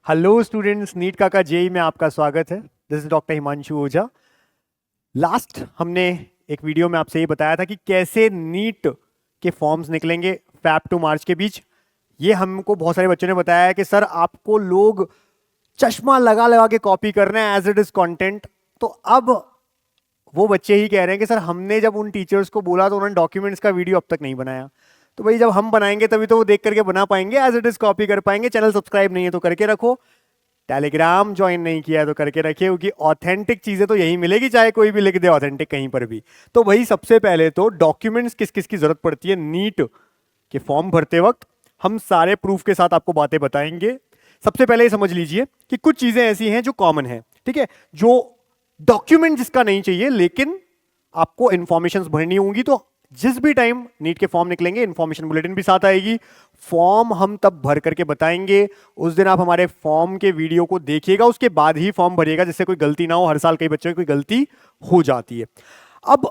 Hello students, NEET का JEE में आपका स्वागत है। This is doctor Himanshu Ojha. Last हमने एक वीडियो में आपसे ये बताया था कि कैसे नीट के फॉर्म्स निकलेंगे फैब टू मार्च के बीच। ये हमको बहुत सारे बच्चों ने बताया है कि सर आपको लोग चश्मा लगा लगा के कॉपी कर रहे हैं एज इट इज कंटेंट। तो अब वो बच्चे ही कह रहे हैं कि सर हमने जब उन टीचर्स को बोला तो उन्होंने डॉक्यूमेंट्स का वीडियो अब तक नहीं बनाया। तो भाई जब हम बनाएंगे तभी तो वो देख करके बना पाएंगे, एज इट इज कॉपी कर पाएंगे। चैनल सब्सक्राइब नहीं है तो करके रखो, टेलीग्राम ज्वाइन नहीं किया है तो करके रखिए, क्योंकि ऑथेंटिक चीजें तो यही मिलेगी, चाहे कोई भी लिख दे ऑथेंटिक कहीं पर भी। तो भाई सबसे पहले तो डॉक्यूमेंट्स किस किस की जरूरत पड़ती है नीट के फॉर्म भरते वक्त, हम सारे प्रूफ के साथ आपको बातें बताएंगे। सबसे पहले ये समझ लीजिए कि कुछ चीजें ऐसी हैं जो कॉमन है, ठीक है, जो डॉक्यूमेंट जिसका नहीं चाहिए लेकिन आपको इंफॉर्मेशन भरनी होंगी। तो जिस भी टाइम नीट के फॉर्म निकलेंगे इंफॉर्मेशन बुलेटिन भी साथ आएगी, फॉर्म हम तब भर करके बताएंगे। उस दिन आप हमारे फॉर्म के वीडियो को देखिएगा, उसके बाद ही फॉर्म भरिएगा, जिससे कोई गलती ना हो। हर साल कई बच्चों की कोई गलती हो जाती है। अब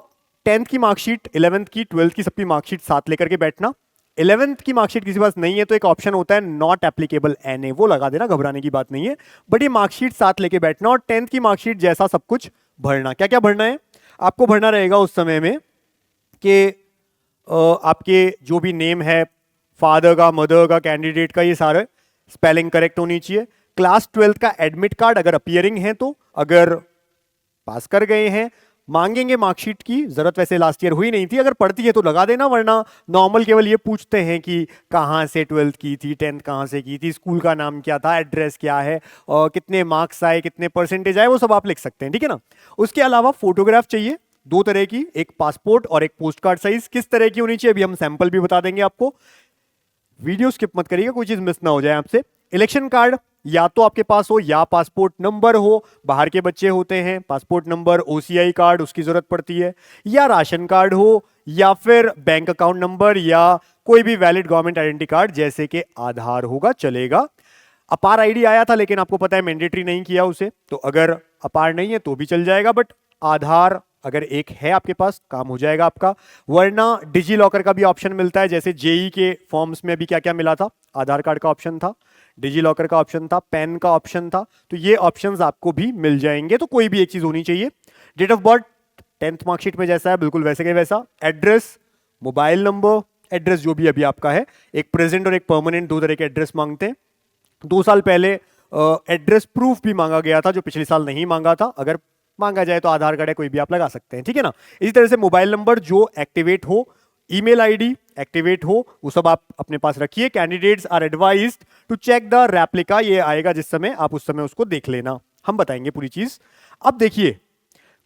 10th की मार्कशीट, 11th की, 12th की सबकी मार्कशीट साथ लेकर के बैठना। 11th की मार्कशीट किसी पास नहीं है तो एक ऑप्शन होता है नॉट एप्लीकेबल एनए, वो लगा देना, घबराने की बात नहीं है। बट ये मार्कशीट साथ लेके बैठना और 10th की मार्कशीट जैसा सब कुछ भरना। क्या क्या भरना है आपको? भरना रहेगा उस समय में कि आपके जो भी नेम है, फादर का, मदर का, कैंडिडेट का, ये सारे स्पेलिंग करेक्ट होनी चाहिए। क्लास 12th का एडमिट कार्ड अगर अपीयरिंग है तो, अगर पास कर गए हैं मांगेंगे मार्कशीट की। जरूरत वैसे लास्ट ईयर हुई नहीं थी, अगर पड़ती है तो लगा देना, वरना नॉर्मल केवल ये पूछते हैं कि कहाँ से 12th की थी, 10th कहाँ से की थी, स्कूल का नाम क्या था, एड्रेस क्या है, और कितने मार्क्स आए, कितने परसेंटेज आए, वो सब आप लिख सकते हैं, ठीक है ना। उसके अलावा फोटोग्राफ चाहिए, दो तरह की, एक पासपोर्ट और एक पोस्ट कार्ड साइज। किस तरह की होनी चाहिए अभी हम सैंपल भी बता देंगे आपको। वीडियो स्किप मत करिएगा, कोई चीज मिस ना हो जाए आपसे। इलेक्शन कार्ड या तो आपके पास हो या पासपोर्ट नंबर हो, बाहर के बच्चे होते हैं, पासपोर्ट नंबर, ओसीआई कार्ड उसकी जरूरत पड़ती है, या राशन कार्ड हो, या फिर बैंक अकाउंट नंबर, या कोई भी वैलिड गवर्नमेंट आइडेंटिटी कार्ड जैसे कि आधार होगा, चलेगा। अपार आईडी आया था लेकिन आपको पता है मैंडेटरी नहीं किया उसे, तो अगर अपार नहीं है तो भी चल जाएगा, बट आधार अगर एक है आपके पास काम हो जाएगा आपका। वरना डिजी लॉकर का भी ऑप्शन मिलता है, जैसे जेई के फॉर्म्स में अभी क्या क्या मिला था, आधार कार्ड का ऑप्शन था, डिजी लॉकर का ऑप्शन था, पेन का ऑप्शन था, तो ये ऑप्शंस आपको भी मिल जाएंगे। तो कोई भी एक चीज होनी चाहिए। Date of birth 10th marksheet में जैसा है बिल्कुल वैसे के वैसा। एड्रेस, मोबाइल नंबर, एड्रेस जो भी अभी आपका है, एक प्रेजेंट और एक परमानेंट, दो तरह के एड्रेस मांगते हैं। 2 साल पहले एड्रेस प्रूफ भी मांगा गया था जो पिछले साल नहीं मांगा था, अगर मांगा जाए तो आधार कार्ड है कोई भी आप लगा सकते हैं, ठीक है ना। इसी तरह से मोबाइल नंबर जो एक्टिवेट हो, ईमेल आईडी एक्टिवेट हो, वो सब आप अपने पास रखिए। Candidates are advised to check the replica, ये आएगा जिस समय, आप उस समय उसको देख लेना, हम बताएंगे पूरी चीज। अब देखिए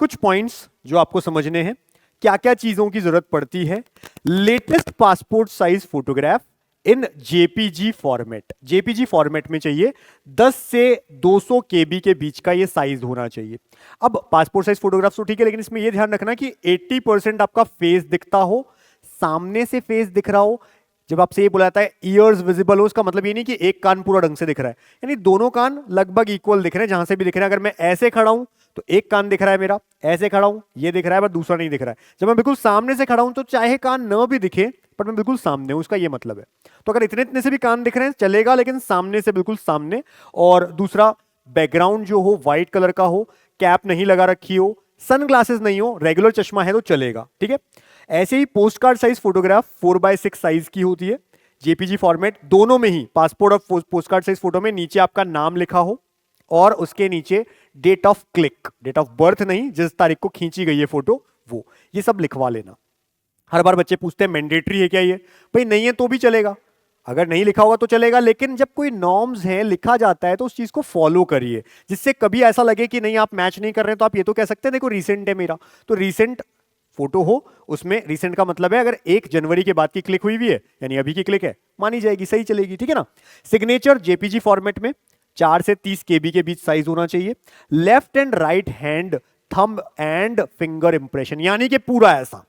कुछ पॉइंट्स जो आपको समझने हैं, क्या क्या चीजों की जरूरत पड़ती है। लेटेस्ट पासपोर्ट साइज फोटोग्राफ इन जेपीजी फॉर्मेट, जेपीजी फॉर्मेट में चाहिए। 10 से 200 केबी के बीच का ये साइज होना चाहिए। अब पासपोर्ट साइज फोटोग्राफ तो ठीक है, लेकिन इसमें ये ध्यान रखना कि 80% आपका फेस दिखता हो, सामने से फेस दिख रहा हो। जब आपसे ये बोला जाता है ईयर्स विजिबल हो, उसका मतलब ये नहीं कि एक कान पूरा ढंग से दिख रहा है, यानी दोनों कान लगभग इक्वल दिख रहे हैं, जहां से भी दिख रहे हैं। अगर मैं ऐसे खड़ा हूं तो एक कान दिख रहा है मेरा, ऐसे खड़ा हूं ये दिख रहा है, पर दूसरा नहीं दिख रहा है। जब मैं बिल्कुल सामने से खड़ा हूं तो चाहे कान न भी दिखे पर मैं बिल्कुल सामने हूं, उसका ये मतलब है। तो अगर इतने इतने से भी कान दिख रहे हैं चलेगा, लेकिन सामने से बिल्कुल सामने। और दूसरा, बैकग्राउंड जो हो व्हाइट कलर का हो, कैप नहीं लगा रखी हो, सनग्लासेस नहीं हो, रेगुलर चश्मा है तो चलेगा, ठीक है। ऐसे ही post card size photograph 4x6 size की होती है, जेपीजी फॉर्मेट दोनों में ही। पासपोर्ट और पोस्ट कार्ड साइज फोटो में नीचे आपका नाम लिखा हो और उसके नीचे date of click, date of birth नहीं, जिस तारीख को खींची गई है फोटो, वो ये सब लिखवा लेना। हर बार बच्चे पूछते हैं मैंडेटरी है क्या ये? भाई नहीं है तो भी चलेगा, अगर नहीं लिखा होगा तो चलेगा, लेकिन जब कोई नॉर्म्स है लिखा जाता है तो उस चीज को फॉलो करिए, जिससे कभी ऐसा लगे कि नहीं आप मैच नहीं कर रहे हैं तो आप ये तो कह सकते हैं देखो रिसेंट है मेरा, तो रिसेंट फोटो हो, उसमें रिसेंट का मतलब है अगर 1 जनवरी के बाद की क्लिक हुई हुई है यानी अभी की क्लिक है, मानी जाएगी, सही चलेगी, ठीक है ना। सिग्नेचर जेपीजी फॉर्मेट में 4 से 30 केबी के बीच साइज होना चाहिए। Left and right hand thumb and finger impression, यानी कि पूरा ऐसा।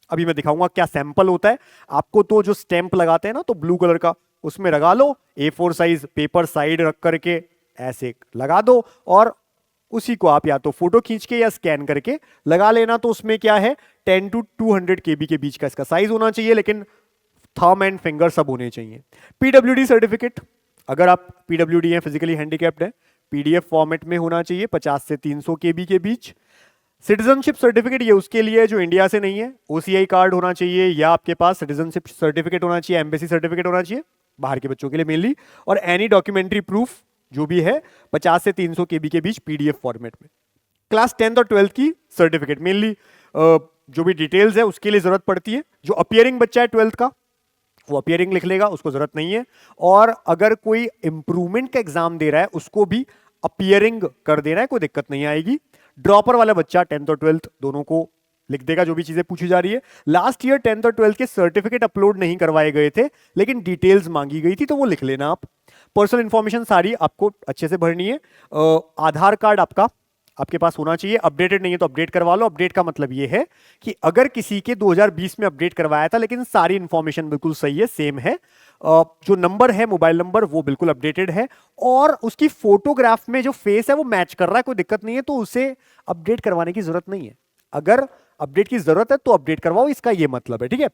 अभी मैं दिखाऊंगा क्या सैंपल होता है आपको। तो जो स्टैंप लगाते हैं ना, तो ब्लू कलर का, उसमें लगा लो, A4 साइज पेपर साइड रख करके ऐसे लगा दो, और उसी को आप या तो फोटो खींच के या स्कैन करके लगा लेना। तो उसमें क्या है, 10 to 200 केबी के बीच का इसका साइज होना चाहिए, लेकिन थंब एंड फिंगर सब होने चाहिए। पीडब्ल्यूडी सर्टिफिकेट अगर आप पीडब्ल्यूडी हैं, फिजिकली हैंडीकैप्ड हैं, पीडीएफ फॉर्मेट में होना चाहिए 50 से 300 केबी के बीच। सिटीजनशिप सर्टिफिकेट ये उसके लिए जो इंडिया से नहीं है, ओसीआई कार्ड होना चाहिए या आपके पास सिटीजनशिप सर्टिफिकेट होना चाहिए, एम्बेसी सर्टिफिकेट होना चाहिए, बाहर के बच्चों के लिए मेनली, और एनी डॉक्यूमेंट्री प्रूफ जो भी है 50 से 300 केबी के बीच पीडीएफ फॉर्मेट में। क्लास 10th और 12th की सर्टिफिकेट मेनली जो भी डिटेल्स है उसके लिए जरूरत पड़ती है। जो अपियरिंग बच्चा है 12th का वो अपियरिंग लिख लेगा, उसको जरूरत नहीं है। और अगर कोई इंप्रूवमेंट का एग्जाम दे रहा है उसको भी अपियरिंग कर देना है, कोई दिक्कत नहीं आएगी। ड्रॉपर वाला बच्चा 10th और 12th दोनों को लिख देगा जो भी चीजें पूछी जा रही है। लास्ट ईयर 10th और 12th के सर्टिफिकेट अपलोड नहीं करवाए गए थे लेकिन डिटेल्स मांगी गई थी तो वो लिख लेना आप। पर्सनल इंफॉर्मेशन सारी आपको अच्छे से भरनी है। आधार कार्ड आपके पास होना चाहिए, अपडेटेड नहीं है तो अपडेट करवा लो। अपडेट का मतलब ये है कि अगर किसी के 2020 में अपडेट करवाया था लेकिन सारी इंफॉर्मेशन बिल्कुल सही है, सेम है, जो नंबर है मोबाइल नंबर वो बिल्कुल अपडेटेड है और उसकी फोटोग्राफ में जो फेस है वो मैच कर रहा है, कोई दिक्कत नहीं है, तो उसे अपडेट करवाने की जरूरत नहीं है। अगर अपडेट की जरूरत है तो अपडेट करवाओ, इसका ये मतलब है, ठीक है।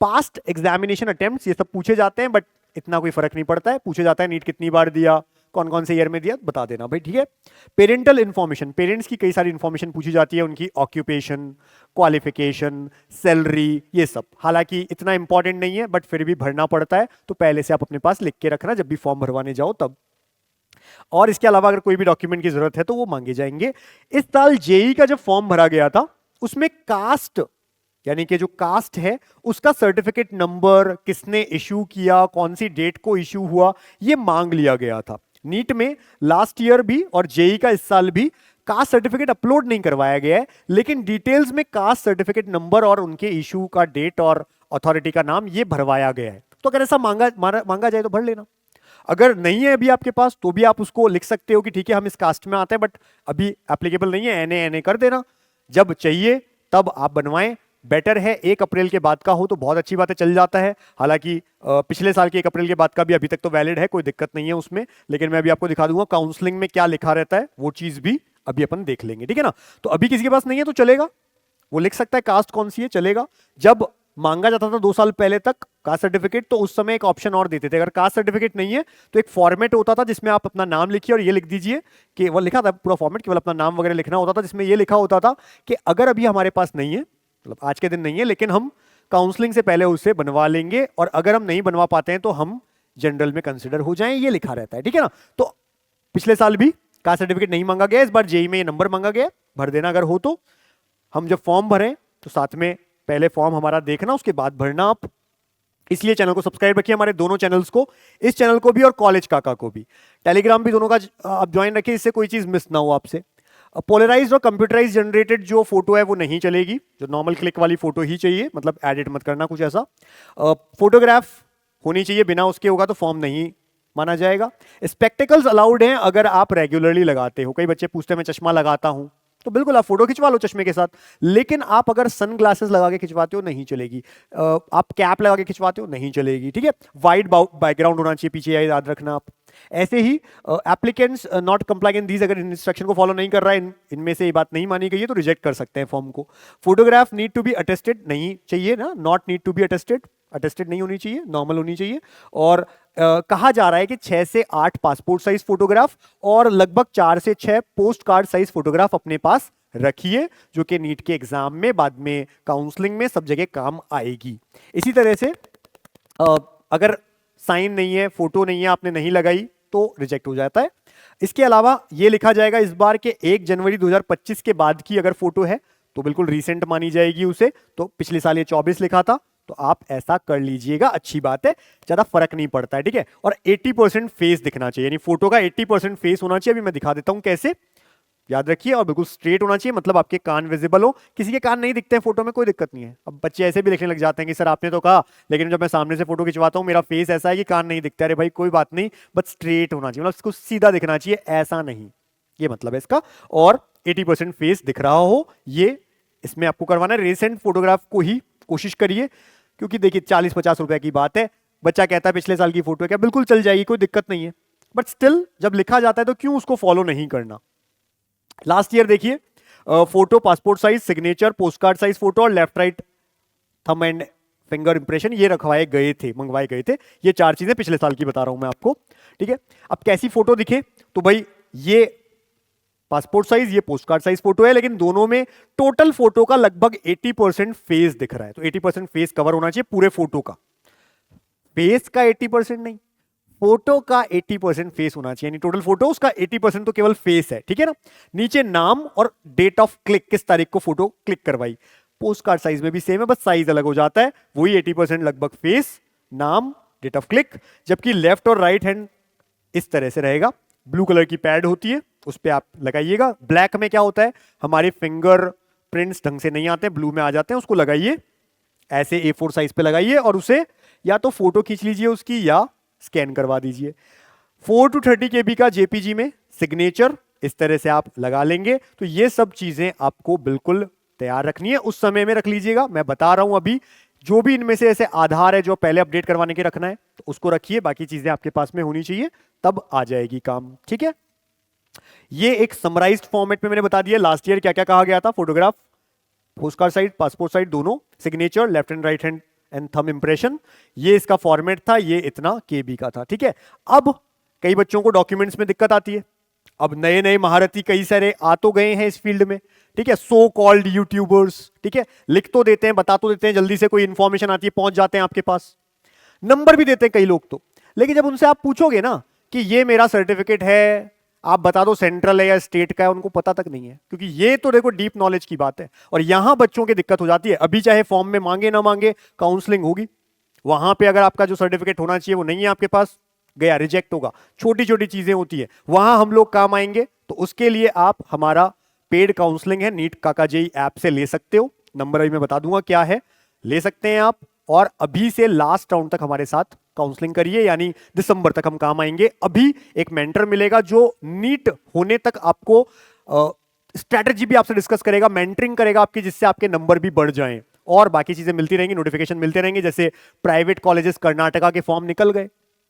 पास्ट एग्जामिनेशन अटेम्प्ट्स ये सब पूछे जाते हैं बट इतना कोई फर्क नहीं पड़ता है। पूछे जाता है नीट कितनी बार दिया, कौन कौन से ईयर में दिया, बता देना भाई, ठीक है। पेरेंटल इन्फॉर्मेशन, पेरेंट्स की कई सारी इन्फॉर्मेशन पूछी जाती है, उनकी ऑक्यूपेशन, क्वालिफिकेशन, सैलरी, ये सब। हालांकि इतना इंपॉर्टेंट नहीं है बट फिर भी भरना पड़ता है, तो पहले से आप अपने पास लिख के रखना जब भी फॉर्म भरवाने जाओ तब। और इसके अलावा अगर कोई भी डॉक्यूमेंट की जरूरत है तो वो मांगे जाएंगे। इस साल जेई का जब फॉर्म भरा गया था उसमें कास्ट यानी कि जो कास्ट है उसका सर्टिफिकेट नंबर, किसने इश्यू किया, कौन सी डेट को इश्यू हुआ, ये मांग लिया गया था। नीट में लास्ट ईयर भी और जेई का इस साल भी कास्ट सर्टिफिकेट अपलोड नहीं करवाया गया है लेकिन डिटेल्स में कास्ट सर्टिफिकेट नंबर और उनके इश्यू का डेट और अथॉरिटी का नाम ये भरवाया गया है। तो अगर ऐसा मांगा जाए तो भर लेना। अगर नहीं है अभी आपके पास तो भी आप उसको लिख सकते हो कि ठीक है हम इस कास्ट में आते हैं बट अभी एप्लीकेबल नहीं है, एनए कर देना, जब चाहिए तब आप बनवाएं। बेटर है 1 अप्रैल के बाद का हो तो बहुत अच्छी बात है, चल जाता है। हालांकि पिछले साल के 1 अप्रैल के बाद का भी अभी तक तो वैलिड है, कोई दिक्कत नहीं है उसमें, लेकिन मैं अभी आपको दिखा दूंगा काउंसलिंग में क्या लिखा रहता है, वो चीज भी अभी अपन देख लेंगे, ठीक है ना। तो अभी किसी के पास नहीं है तो चलेगा, वो लिख सकता है कास्ट कौन सी है, चलेगा। जब मांगा जाता था 2 साल पहले तक कास्ट सर्टिफिकेट तो उस समय एक ऑप्शन और देते थे, अगर कास्ट सर्टिफिकेट नहीं है तो एक फॉर्मेट होता था जिसमें आप अपना नाम लिखिए और ये लिख दीजिए कि वो लिखा था पूरा फॉर्मेट, केवल अपना नाम वगैरह लिखना होता था, जिसमें ये लिखा होता था कि अगर अभी हमारे पास नहीं है, मतलब आज के दिन नहीं है, लेकिन हम काउंसलिंग से पहले उसे बनवा लेंगे और अगर हम नहीं बनवा पाते हैं तो हम जनरल में कंसिडर हो जाएं, ये लिखा रहता है, ठीक है ना। तो पिछले साल भी कास्ट सर्टिफिकेट नहीं मांगा गया, इस बार जेई में ये नंबर मांगा गया, भर देना अगर हो तो। हम जब फॉर्म भरें तो साथ में पहले फॉर्म हमारा देखना, उसके बाद भरना आप। इसलिए चैनल को सब्सक्राइब रखिए, हमारे दोनों चैनल्स को, इस चैनल को भी और कॉलेज काका को भी। टेलीग्राम भी दोनों का आप ज्वाइन रखिए, इससे कोई चीज मिस ना हो आपसे। पोलराइज्ड और कंप्यूटराइज जनरेटेड जो फोटो है वो नहीं चलेगी, जो नॉर्मल क्लिक वाली फोटो ही चाहिए, मतलब एडिट मत करना कुछ ऐसा। फोटोग्राफ होनी चाहिए, बिना उसके होगा तो फॉर्म नहीं माना जाएगा। स्पेक्टिकल्स अलाउड हैं अगर आप रेगुलरली लगाते हो। कई बच्चे पूछते हैं मैं चश्मा लगाता हूं, तो बिल्कुल आप फोटो खिंचवा लो चश्मे के साथ, लेकिन आप अगर सन ग्लासेस लगा के खिंचवाते हो नहीं चलेगी। आप कैप लगा के खिंचवाते हो नहीं चलेगी, ठीक है। वाइड बैकग्राउंड होना चाहिए पीछे, याद रखना आप। ऐसे ही एप्लीकेंट्स नॉट कंप्लाइंग दीज, अगर इंस्ट्रक्शन को फॉलो नहीं कर रहा है, इनमें से ये बात नहीं मानी गई है तो रिजेक्ट कर सकते हैं फॉर्म को। Photograph need to be attested नहीं चाहिए ना, not need to be attested, attested नहीं होनी चाहिए, नॉर्मल होनी चाहिए। और कहा जा रहा है कि 6 से 8 पासपोर्ट साइज फोटोग्राफ और लगभग 4 से 6 पोस्ट कार्ड साइज फोटोग्राफ अपने पास रखिए, जो कि नीट के एग्जाम में, बाद में काउंसलिंग में, सब जगह काम आएगी। इसी तरह से अगर साइन नहीं है, फोटो नहीं है, आपने नहीं लगाई तो रिजेक्ट हो जाता है। इसके अलावा ये लिखा जाएगा इस बार के 1 जनवरी 2025 के बाद की अगर फोटो है तो बिल्कुल रीसेंट मानी जाएगी उसे। तो पिछले साल ये 24 लिखा था तो आप ऐसा कर लीजिएगा, अच्छी बात है, ज्यादा फर्क नहीं पड़ता है, ठीक है। और 80% फेस दिखना चाहिए, यानी फोटो का 80% फेस होना चाहिए। अभी मैं दिखा देता हूं कैसे, याद रखिए। और बिल्कुल स्ट्रेट होना चाहिए, मतलब आपके कान विजिबल हो। किसी के कान नहीं दिखते हैं फोटो में, कोई दिक्कत नहीं है। अब बच्चे ऐसे भी लिखने लग जाते हैं कि सर आपने तो कहा, लेकिन जब मैं सामने से फोटो खिंचवाता हूं मेरा फेस ऐसा है कि कान नहीं दिखता। अरे भाई कोई बात नहीं, बस स्ट्रेट होना चाहिए, मतलब इसको सीधा दिखना चाहिए, ऐसा नहीं, ये मतलब है इसका। और 80% फेस दिख रहा हो, ये इसमें आपको करवाना है। रिसेंट फोटोग्राफ को ही कोशिश करिए, क्योंकि देखिए 40-50 रुपए की बात है। बच्चा कहता है पिछले साल की फोटो है क्या, बिल्कुल चल जाएगी, कोई दिक्कत नहीं है, बट स्टिल जब लिखा जाता है तो क्यों उसको फॉलो नहीं करना। लास्ट ईयर देखिए, photo passport size, signature, post card size photo और left right thumb and finger impression, ये रखवाए गए थे, मंगवाए गए थे। ये 4 चीजें पिछले साल की बता रहा हूं मैं आपको, ठीक है। अब कैसी फोटो दिखे, तो भाई ये पासपोर्ट साइज, ये पोस्ट कार्ड साइज फोटो है, लेकिन दोनों में टोटल फोटो का लगभग 80% फेस दिख रहा है। तो 80% फेस कवर होना चाहिए पूरे फोटो का, फेस का 80% नहीं, फोटो का 80% फेस होना चाहिए, यानी टोटल फोटो उसका 80% तो केवल फेस है, ठीक है ना। नीचे नाम और डेट ऑफ क्लिक, किस तारीख को फोटो क्लिक करवाई। पोस्ट कार्ड साइज में भी सेम है, बस साइज अलग हो जाता है। वही 80% लगभग फेस, नाम, डेट ऑफ क्लिक। जबकि लेफ्ट और राइट हैंड इस तरह से रहेगा, ब्लू कलर की पैड होती है, उस पर आप लगाइएगा। ब्लैक में क्या होता है, हमारे फिंगर प्रिंट्स ढंग से नहीं आते, ब्लू में आ जाते हैं, उसको लगाइए ऐसे A4 साइज पे लगाइए और उसे या तो फोटो खींच लीजिए उसकी या स्कैन करवा दीजिए। 4 to 30 KB का JPG में सिग्नेचर इस तरह से आप लगा लेंगे। तो ये सब चीजें आपको बिल्कुल तैयार रखनी है, उस समय में रख लीजिएगा। मैं बता रहा हूं अभी, जो भी इनमें से ऐसे आधार है जो पहले अपडेट करवाने के रखना है तो उसको रखिए, बाकी चीजें आपके पास में होनी चाहिए, तब आ जाएगी काम, ठीक है। ये एक समराइज्ड फॉर्मेट में मैंने बता दिया लास्ट ईयर क्या क्या कहा गया था। Photograph, post card size, passport size दोनों, signature, left and right hand and thumb impression, ये इसका फॉर्मेट था, ये इतना केबी का था, ठीक है। अब कई बच्चों को डॉक्यूमेंट्स में दिक्कत आती है। अब नए नए महारथी कई सारे आ तो गए हैं इस फील्ड में, ठीक है, सो कॉल्ड यूट्यूबर्स, ठीक है, लिख तो देते हैं, बता तो देते हैं, जल्दी से कोई इंफॉर्मेशन आती है पहुंच जाते हैं आपके पास, नंबर भी देते हैं कई लोग तो। लेकिन जब उनसे आप पूछोगे ना कि ये मेरा सर्टिफिकेट है, आप बता दो सेंट्रल है या स्टेट का है, उनको पता तक नहीं है, क्योंकि ये तो देखो डीप नॉलेज की बात है। और यहां बच्चों की दिक्कत हो जाती है। अभी चाहे फॉर्म में मांगे ना मांगे, काउंसलिंग होगी, वहां पे अगर आपका जो सर्टिफिकेट होना चाहिए वो नहीं है आपके पास, गया, रिजेक्ट होगा। छोटी छोटी चीजें होती है, वहां हम लोग काम आएंगे। तो उसके लिए आप हमारा पेड काउंसलिंग है नीट काका जेई ऐप से ले सकते हो। नंबर अभी मैं बता दूंगा क्या है, ले सकते हैं आप। और अभी से लास्ट राउंड तक हमारे साथ काउंसलिंग करिए, यानी दिसंबर तक हम काम आएंगे। अभी एक मेंटर मिलेगा जो नीट होने तक आपको स्ट्रैटेजी भी आपसे डिस्कस करेगा, मेंटरिंग करेगा आपकी, जिससे आपके नंबर भी बढ़ जाएं। और बाकी चीजें मिलती रहेंगी, नोटिफिकेशन मिलते रहेंगे। जैसे प्राइवेट कॉलेजेस कर्नाटका के फॉर्म निकल गए,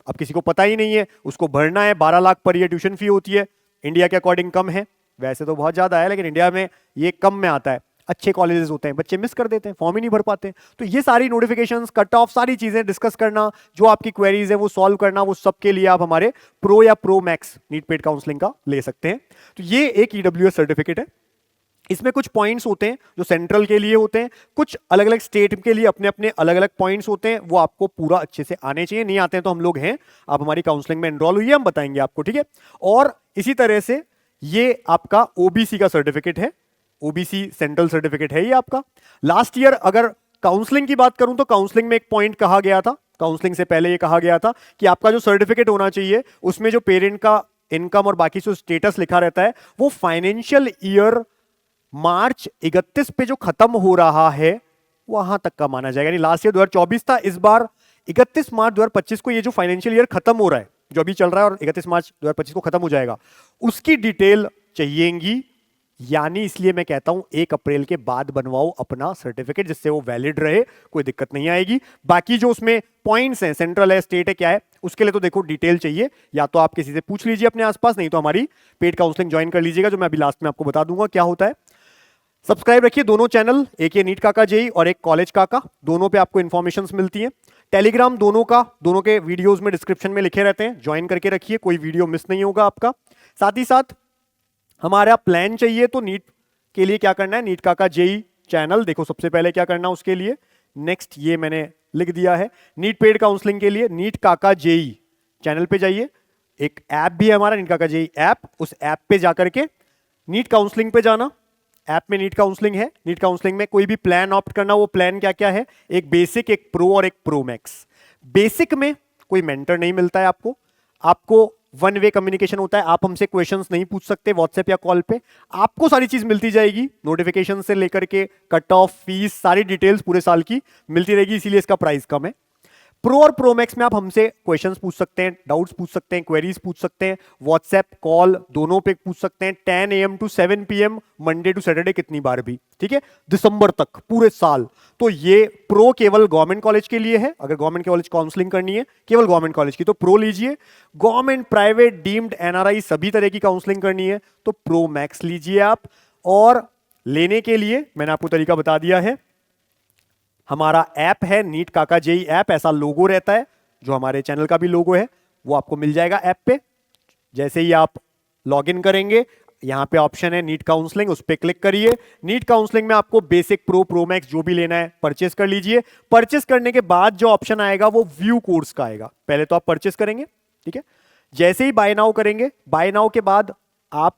अब किसी को पता ही नहीं है, उसको भरना है, 12 lakh per year tuition fee होती है, इंडिया के अकॉर्डिंग कम है, वैसे तो बहुत ज्यादा है, लेकिन इंडिया में ये कम में आता है। अच्छे कॉलेजेस होते हैं, बच्चे मिस कर देते हैं, फॉर्म ही नहीं भर पाते। तो ये सारी नोटिफिकेशंस, कट ऑफ, सारी चीजें डिस्कस करना, जो आपकी क्वेरीज है वो सॉल्व करना, वो सब के लिए आप हमारे प्रो या pro max NEET paid counselling का ले सकते हैं। तो ये एक EWS सर्टिफिकेट है। इसमें कुछ पॉइंट्स होते हैं जो सेंट्रल के लिए होते हैं, कुछ अलग अलग स्टेट के लिए अपने अपने अलग अलग पॉइंट्स होते हैं, वो आपको पूरा अच्छे से आने चाहिए। नहीं आते हैं तो हम लोग हैं, आप हमारी काउंसलिंग में एनरोल हुई है, हम बताएंगे आपको, ठीक है। और इसी तरह से ये आपका OBC का सर्टिफिकेट है, OBC सेंट्रल सर्टिफिकेट है ये आपका। लास्ट ईयर अगर काउंसलिंग की बात करूं तो काउंसलिंग में एक पॉइंट कहा गया था, काउंसलिंग से पहले ये कहा गया था कि आपका जो सर्टिफिकेट होना चाहिए उसमें जो पेरेंट का इनकम और बाकी जो स्टेटस लिखा रहता है वो फाइनेंशियल ईयर मार्च 31 पे जो खत्म हो रहा है वहां तक का माना जाएगा। यानी लास्ट ईयर 2024 था, इस बार 31 मार्च 2025 को ये जो फाइनेंशियल ईयर खत्म हो रहा है, जो अभी चल रहा है और 31 मार्च 2025 को खत्म हो जाएगा, उसकी डिटेल चाहिएगी। यानी इसलिए मैं कहता हूं 1 अप्रैल के बाद बनवाओ अपना सर्टिफिकेट, जिससे वो वैलिड रहे, कोई दिक्कत नहीं आएगी। बाकी जो उसमें पॉइंट्स हैं, सेंट्रल है, स्टेट है, क्या है, उसके लिए तो देखो डिटेल चाहिए, या तो आप किसी से पूछ लीजिए अपने आसपास, नहीं तो हमारी पेड काउंसलिंग ज्वाइन कर लीजिएगा, जो मैं अभी लास्ट में आपको बता दूंगा क्या होता है। सब्सक्राइब रखिए दोनों चैनल, एक ये नीट काका जेई और एक कॉलेज काका, दोनों पे आपको इंफॉर्मेशंस मिलती हैं। टेलीग्राम दोनों का, दोनों के वीडियोस में डिस्क्रिप्शन में लिखे रहते हैं, ज्वाइन करके रखिए, कोई वीडियो मिस नहीं होगा आपका। साथ ही साथ हमारा प्लान चाहिए तो नीट के लिए क्या करना है, नीट काका जेई चैनल देखो, सबसे पहले क्या करना उसके लिए, नेक्स्ट ये मैंने लिख दिया है, नीट पेड काउंसलिंग के लिए नीट काका जेई चैनल पे जाइए। एक ऐप भी है हमारा नीट काका जेई ऐप, उस ऐप पे जाकर के नीट काउंसलिंग पे जाना। ऐप में नीट काउंसलिंग है, नीट काउंसलिंग में कोई भी प्लान ऑप्ट करना, वो प्लान क्या क्या है, एक बेसिक, एक प्रो और एक प्रो मैक्स। बेसिक में कोई मेंटर नहीं मिलता है आपको, आपको 1 वे कम्युनिकेशन होता है, आप हमसे क्वेश्चंस नहीं पूछ सकते व्हाट्सएप या कॉल पे, आपको सारी चीज मिलती जाएगी, नोटिफिकेशन से लेकर के कट ऑफ, फीस, सारी डिटेल्स पूरे साल की मिलती रहेगी, इसीलिए इसका प्राइस कम है। प्रो और प्रो मैक्स में आप हमसे क्वेश्चंस पूछ सकते हैं, डाउट्स पूछ सकते हैं, क्वेरीज पूछ सकते हैं, व्हाट्सएप कॉल दोनों पे पूछ सकते हैं, 10 AM to 7 PM Monday to Saturday कितनी बार भी, ठीक है, दिसंबर तक पूरे साल। तो ये प्रो केवल गवर्नमेंट कॉलेज के लिए है, अगर गवर्नमेंट कॉलेज काउंसलिंग करनी है केवल गवर्नमेंट कॉलेज की तो प्रो लीजिए, गवर्नमेंट, प्राइवेट, डीम्ड, NRI सभी तरह की काउंसलिंग करनी है तो प्रो मैक्स लीजिए आप। और लेने के लिए मैंने आपको तरीका बता दिया है, हमारा ऐप है नीट काका जेई ऐप, ऐसा लोगो रहता है, जो हमारे चैनल का भी लोगो है वो आपको मिल जाएगा ऐप पे। जैसे ही आप लॉगिन करेंगे, यहां पे ऑप्शन है नीट काउंसलिंग, उस पर क्लिक करिए। नीट काउंसलिंग में आपको बेसिक, प्रो मैक्स जो भी लेना है परचेस कर लीजिए। परचेस करने के बाद जो ऑप्शन आएगा वो व्यू कोर्स का आएगा। पहले तो आप परचेस करेंगे, ठीक है। जैसे ही बाय नाउ करेंगे, बाय नाउ के बाद आप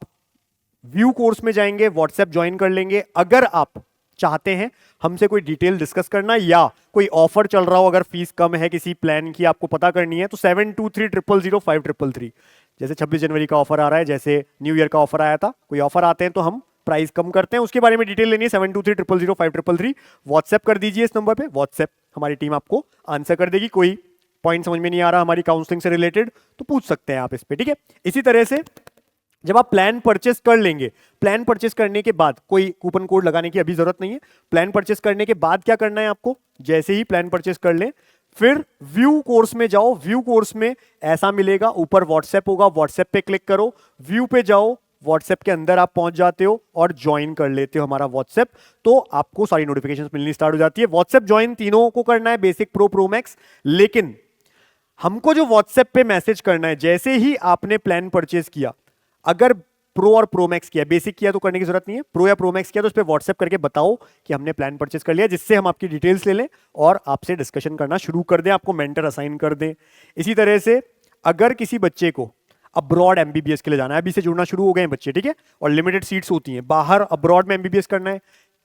व्यू कोर्स में जाएंगे, व्हाट्सएप ज्वाइन कर लेंगे। अगर आप चाहते हैं हमसे कोई डिटेल डिस्कस करना या कोई ऑफर चल रहा हो, अगर फीस कम है किसी प्लान की आपको पता करनी है, तो 72300533, जैसे 26 जनवरी का ऑफर आ रहा है, जैसे न्यू ईयर का ऑफर आया था, कोई ऑफर आते हैं तो हम प्राइस कम करते हैं, उसके बारे में डिटेल लेनी है 72300533, व्हाट्सएप कर दीजिए इस नंबर पे। व्हाट्सएप हमारी टीम आपको आंसर कर देगी। कोई पॉइंट समझ में नहीं आ रहा हमारी काउंसलिंग से रिलेटेड तो पूछ सकते हैं आप इस पे, ठीक है। इसी तरह से जब आप प्लान परचेस कर लेंगे, प्लान परचेस करने के बाद कोई कूपन कोड लगाने की अभी जरूरत नहीं है। प्लान परचेस करने के बाद क्या करना है आपको, जैसे ही प्लान परचेस कर लें, फिर व्यू कोर्स में जाओ। व्यू कोर्स में ऐसा मिलेगा, ऊपर व्हाट्सएप होगा, व्हाट्सएप पे क्लिक करो, व्यू पे जाओ, व्हाट्सएप के अंदर आप पहुंच जाते हो और ज्वाइन कर लेते हो हमारा व्हाट्सएप, तो आपको सारी नोटिफिकेशंस मिलनी स्टार्ट हो जाती है। व्हाट्सएप ज्वाइन तीनों को करना है, बेसिक, प्रो मैक्स। लेकिन हमको जो व्हाट्सएप पे मैसेज करना है, जैसे ही आपने प्लान परचेस किया, अगर प्रो और प्रो मैक्स किया, बेसिक किया तो करने की जरूरत नहीं है, प्रो या प्रो मैक्स किया तो उस पर व्हाट्सएप करके बताओ कि हमने प्लान परचेस कर लिया, जिससे हम आपकी डिटेल्स ले लें और आपसे डिस्कशन करना शुरू कर दें, आपको मेंटर असाइन कर दें। इसी तरह से अगर किसी बच्चे को अब्रॉड एमबीबीएस के लिए जाना है, अभी से जुड़ना शुरू हो गए हैं बच्चे, ठीक है, और लिमिटेड सीट्स होती हैं, बाहर अब्रॉड में एमबीबीएस करना है,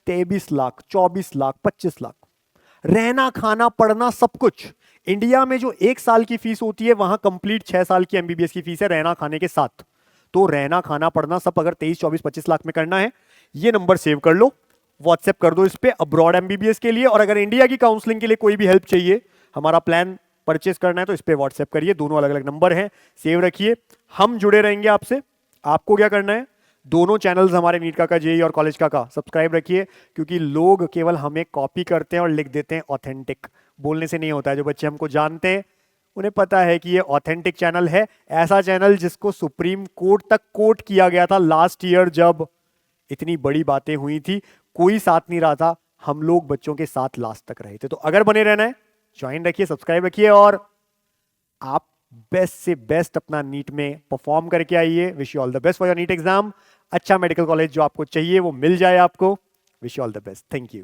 23 लाख, 24 लाख, 25 लाख, रहना खाना पढ़ना सब कुछ। इंडिया में जो 1 साल की फीस होती है, वहां कंप्लीट 6 साल की एमबीबीएस की फीस है, रहना खाने के साथ। तो रहना खाना पढ़ना सब अगर 23, 24, 25 लाख में करना है, ये नंबर सेव कर लो, व्हाट्सएप कर दो इस पे, अब्रॉड एमबीबीएस के लिए। और अगर इंडिया की काउंसलिंग के लिए कोई भी हेल्प चाहिए, हमारा प्लान परचेस करना है, तो इस पे व्हाट्सएप करिए। दोनों अलग अलग नंबर हैं, सेव रखिए, हम जुड़े रहेंगे आपसे। आपको क्या करना है, दोनों चैनल्स हमारे नीट काका जेई और कॉलेज काका सब्सक्राइब रखिए, क्योंकि लोग केवल हमें कॉपी करते हैं और लिख देते हैं ऑथेंटिक, बोलने से नहीं होता है। जो बच्चे हमको जानते हैं उन्हें पता है कि ये ऑथेंटिक चैनल है, ऐसा चैनल जिसको सुप्रीम कोर्ट तक कोर्ट किया गया था लास्ट ईयर, जब इतनी बड़ी बातें हुई थी, कोई साथ नहीं रहा था, हम लोग बच्चों के साथ लास्ट तक रहे थे। तो अगर बने रहना है, ज्वाइन रखिए, सब्सक्राइब रखिए, और आप बेस्ट से बेस्ट अपना नीट में परफॉर्म करके आइए। Wish you all the best for your NEET exam. अच्छा मेडिकल कॉलेज जो आपको चाहिए वो मिल जाए आपको। Wish you all the best, thank you.